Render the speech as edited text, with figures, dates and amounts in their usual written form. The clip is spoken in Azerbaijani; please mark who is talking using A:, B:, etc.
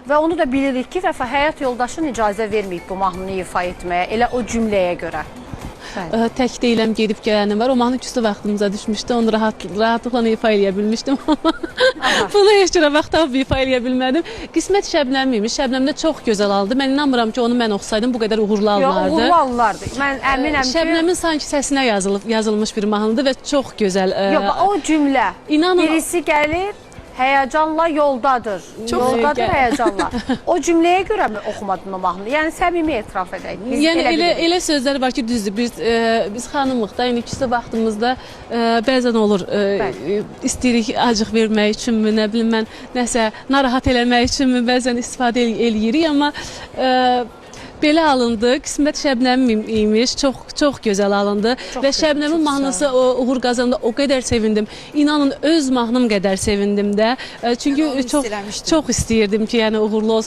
A: Və onu da bilirik ki, Vəfa həyat yoldaşın icazə verməyib bu mahnını ifa etməyə, elə o cümləyə görə.
B: Tək deyiləm, gedib gələnim var. O mahnı küsü vaxtımıza düşmüşdü. Onu rahatlıqla ifa eləyə bilmişdim. Bunu heç cürə vaxt tapıb ifa eləyə bilmədim. Qismət Şəbnəm imiş. Şəbnəm də çox gözəl aldı. Mən inanmıram ki, onu mən oxusaydım bu qədər uğurlu alınardı.
A: Yox, uğurlu alınardı. Mən əminəm ki...
B: Şəbnəmin sanki səsinə yazılmış bir mahnıdır və çox gözəl.
A: Yox, o cümlə.
B: İnanın,
A: birisi gəlir, həyəcanla yoldadır. Yoldadır həyəcanla. O cümləyə görə mi oxumadın o mahnını? Yəni səmimi etiraf edək.
B: Yəni elə sözlər var ki, düzdür. Biz xanımıq da, ikisi vaxtımızda bəzən olur, istəyirik acıq vermək üçünmü, nə bilim mən nəsə narahat eləmək üçünmü bəzən istifadə eləyirik, amma belə alındı. Qismət Şəbnəm imiş. Çox gözəl alındı. Və Şəbnəmin mahnısı uğur qazandı. O qədər sevindim. İnanın öz mahnım qədər sevindim də. Çünki çox istəyirdim ki, yəni uğurlu olsun.